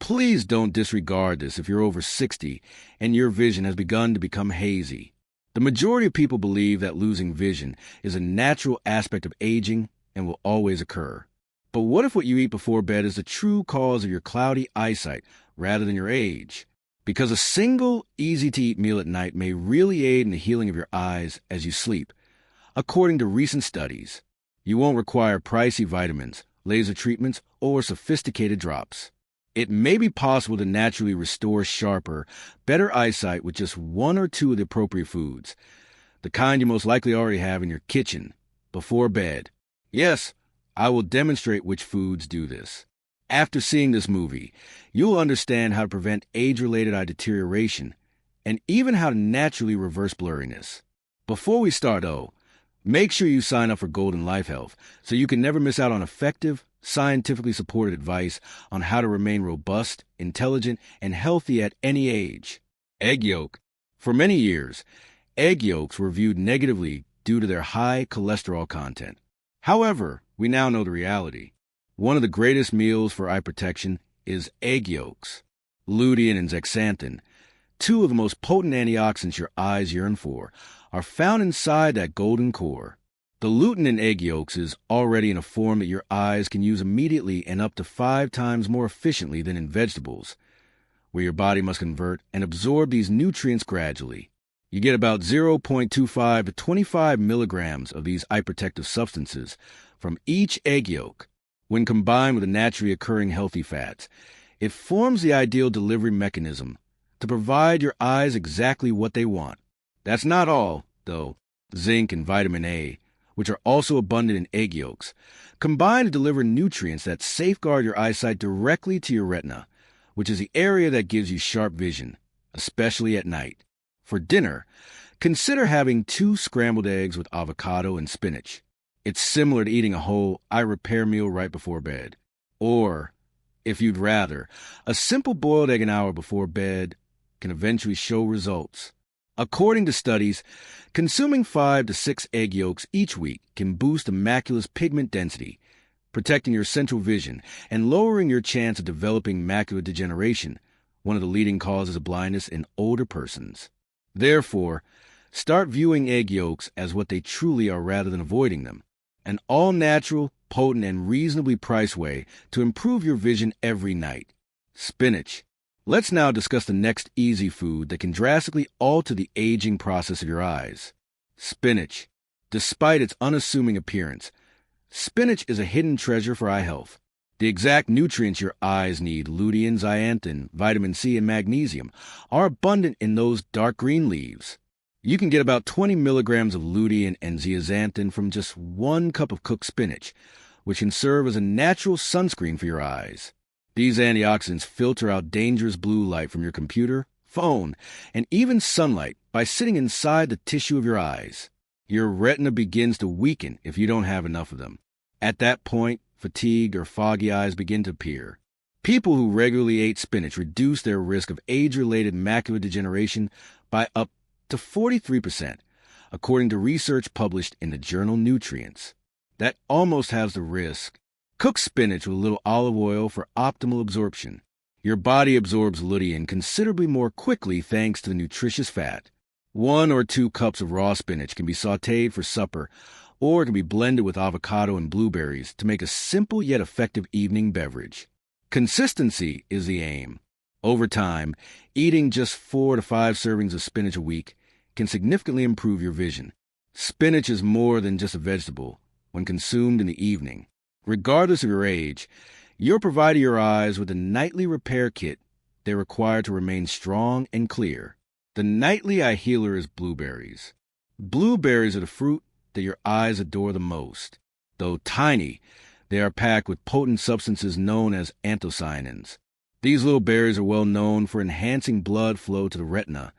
Please don't disregard this if you're over 60 and your vision has begun to become hazy. The majority of people believe that losing vision is a natural aspect of aging and will always occur. But what if what you eat before bed is the true cause of your cloudy eyesight rather than your age? Because a single, easy-to-eat meal at night may really aid in the healing of your eyes as you sleep. According to recent studies, you won't require pricey vitamins, laser treatments, or sophisticated drops. It may be possible to naturally restore sharper, better eyesight with just one or two of the appropriate foods, the kind you most likely already have in your kitchen, before bed. Yes, I will demonstrate which foods do this. After seeing this movie, you'll understand how to prevent age-related eye deterioration and even how to naturally reverse blurriness. Before we start, though, make sure you sign up for Golden Life Health so you can never miss out on effective, scientifically supported advice on how to remain robust, intelligent, and healthy at any age. Egg yolk. For many years, egg yolks were viewed negatively due to their high cholesterol content. However, we now know the reality. One of the greatest meals for eye protection is egg yolks. Lutein and zeaxanthin, two of the most potent antioxidants your eyes yearn for, are found inside that golden core. The lutein in egg yolks is already in a form that your eyes can use immediately and up to 5 times more efficiently than in vegetables, where your body must convert and absorb these nutrients gradually. You get about 0.25 to 25 milligrams of these eye protective substances from each egg yolk. When combined with the naturally occurring healthy fats, it forms the ideal delivery mechanism to provide your eyes exactly what they want. That's not all, though. Zinc and vitamin A, which are also abundant in egg yolks, combine to deliver nutrients that safeguard your eyesight directly to your retina, which is the area that gives you sharp vision, especially at night. For dinner, consider having 2 scrambled eggs with avocado and spinach. It's similar to eating a whole eye repair meal right before bed. Or, if you'd rather, a simple boiled egg an hour before bed can eventually show results. According to studies, consuming 5 to 6 egg yolks each week can boost the macula's pigment density, protecting your central vision and lowering your chance of developing macular degeneration, one of the leading causes of blindness in older persons. Therefore, start viewing egg yolks as what they truly are rather than avoiding them, an all-natural, potent, and reasonably priced way to improve your vision every night. Spinach. Let's now discuss the next easy food that can drastically alter the aging process of your eyes. Spinach. Despite its unassuming appearance, spinach is a hidden treasure for eye health. The exact nutrients your eyes need, lutein, zeaxanthin, vitamin C, and magnesium, are abundant in those dark green leaves. You can get about 20 milligrams of lutein and zeaxanthin from just 1 cup of cooked spinach, which can serve as a natural sunscreen for your eyes. These antioxidants filter out dangerous blue light from your computer, phone, and even sunlight by sitting inside the tissue of your eyes. Your retina begins to weaken if you don't have enough of them. At that point, fatigued or foggy eyes begin to appear. People who regularly ate spinach reduce their risk of age-related macular degeneration by up to 43%, according to research published in the journal Nutrients. That almost has the risk. Cook spinach with a little olive oil for optimal absorption. Your body absorbs lutein considerably more quickly thanks to the nutritious fat. 1 or 2 cups of raw spinach can be sautéed for supper, or it can be blended with avocado and blueberries to make a simple yet effective evening beverage. Consistency is the aim. Over time, eating just 4 to 5 servings of spinach a week can significantly improve your vision. Spinach is more than just a vegetable when consumed in the evening. Regardless of your age, you're providing your eyes with a nightly repair kit they require to remain strong and clear. The nightly eye healer is blueberries. Blueberries are the fruit that your eyes adore the most. Though tiny, they are packed with potent substances known as anthocyanins. These little berries are well known for enhancing blood flow to the retina,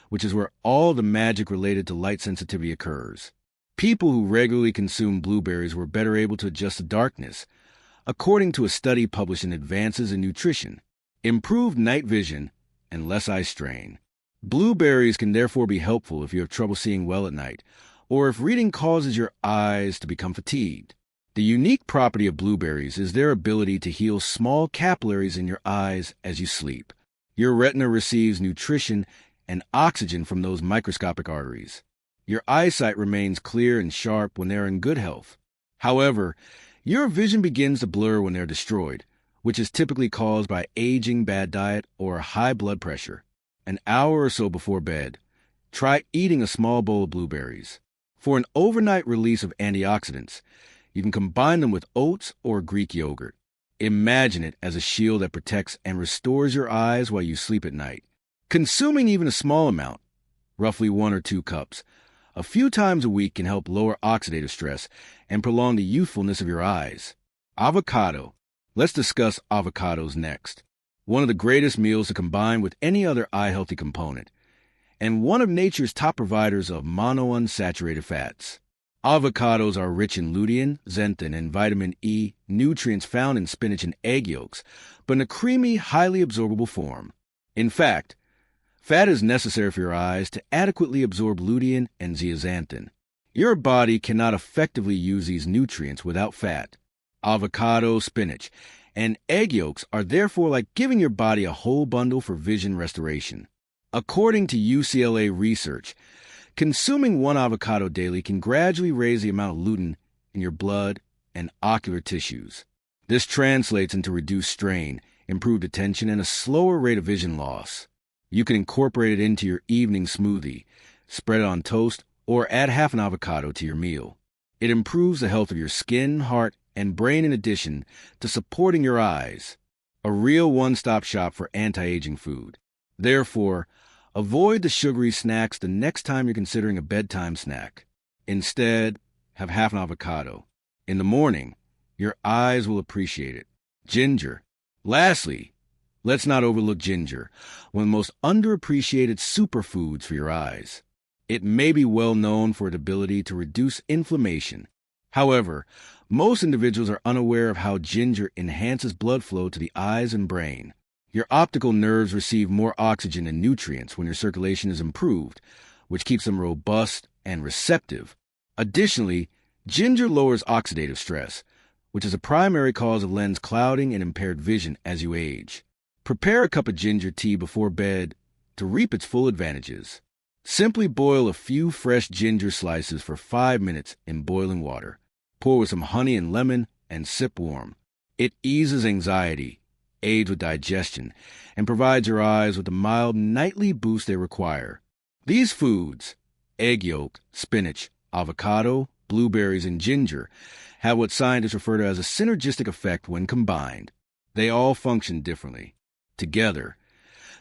which is where all the magic related to light sensitivity occurs. People who regularly consume blueberries were better able to adjust to darkness, according to a study published in Advances in Nutrition, improved night vision, and less eye strain. Blueberries can therefore be helpful if you have trouble seeing well at night, or if reading causes your eyes to become fatigued. The unique property of blueberries is their ability to heal small capillaries in your eyes as you sleep. Your retina receives nutrition and oxygen from those microscopic arteries. Your eyesight remains clear and sharp when they are in good health. However, your vision begins to blur when they're destroyed, which is typically caused by aging, bad diet, or high blood pressure. An hour or so before bed, try eating a small bowl of blueberries. For an overnight release of antioxidants, you can combine them with oats or Greek yogurt. Imagine it as a shield that protects and restores your eyes while you sleep at night. Consuming even a small amount, roughly 1 or 2 cups, a few times a week can help lower oxidative stress and prolong the youthfulness of your eyes. Avocado. Let's discuss avocados next. One of the greatest meals to combine with any other eye-healthy component, and one of nature's top providers of monounsaturated fats. Avocados are rich in lutein, xanthan, and vitamin E, nutrients found in spinach and egg yolks, but in a creamy, highly absorbable form. In fact, fat is necessary for your eyes to adequately absorb lutein and zeaxanthin. Your body cannot effectively use these nutrients without fat. Avocado, spinach, and egg yolks are therefore like giving your body a whole bundle for vision restoration. According to UCLA research, consuming 1 avocado daily can gradually raise the amount of lutein in your blood and ocular tissues. This translates into reduced strain, improved attention, and a slower rate of vision loss. You can incorporate it into your evening smoothie, spread it on toast, or add half an avocado to your meal. It improves the health of your skin, heart, and brain in addition to supporting your eyes. A real one-stop shop for anti-aging food. Therefore, avoid the sugary snacks the next time you're considering a bedtime snack. Instead, have half an avocado. In the morning, your eyes will appreciate it. Ginger. Lastly, let's not overlook ginger, one of the most underappreciated superfoods for your eyes. It may be well known for its ability to reduce inflammation. However, most individuals are unaware of how ginger enhances blood flow to the eyes and brain. Your optical nerves receive more oxygen and nutrients when your circulation is improved, which keeps them robust and receptive. Additionally, ginger lowers oxidative stress, which is a primary cause of lens clouding and impaired vision as you age. Prepare a cup of ginger tea before bed to reap its full advantages. Simply boil a few fresh ginger slices for 5 minutes in boiling water. Pour with some honey and lemon and sip warm. It eases anxiety, aids with digestion, and provides your eyes with the mild nightly boost they require. These foods, egg yolk, spinach, avocado, blueberries, and ginger, have what scientists refer to as a synergistic effect when combined. They all function differently. Together,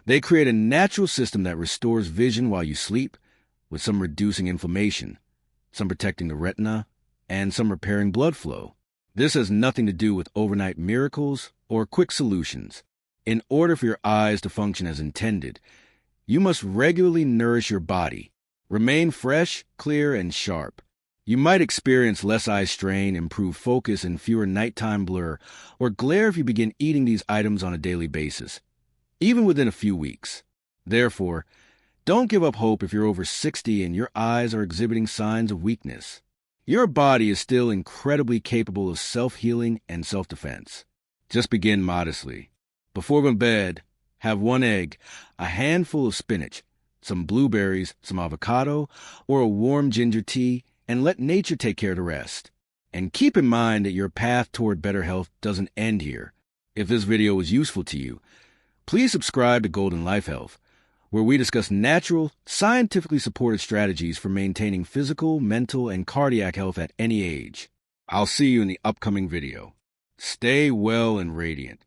they create a natural system that restores vision while you sleep, with some reducing inflammation, some protecting the retina, and some repairing blood flow. This has nothing to do with overnight miracles or quick solutions. In order for your eyes to function as intended, you must regularly nourish your body. Remain fresh, clear, and sharp. You might experience less eye strain, improved focus, and fewer nighttime blur or glare if you begin eating these items on a daily basis, even within a few weeks. Therefore, don't give up hope if you're over 60 and your eyes are exhibiting signs of weakness. Your body is still incredibly capable of self-healing and self-defense. Just begin modestly. Before going to bed, have 1 egg, a handful of spinach, some blueberries, some avocado, or a warm ginger tea, and let nature take care of the rest. And keep in mind that your path toward better health doesn't end here. If this video was useful to you, please subscribe to Golden Life Health, where we discuss natural, scientifically supported strategies for maintaining physical, mental, and cardiac health at any age. I'll see you in the upcoming video. Stay well and radiant.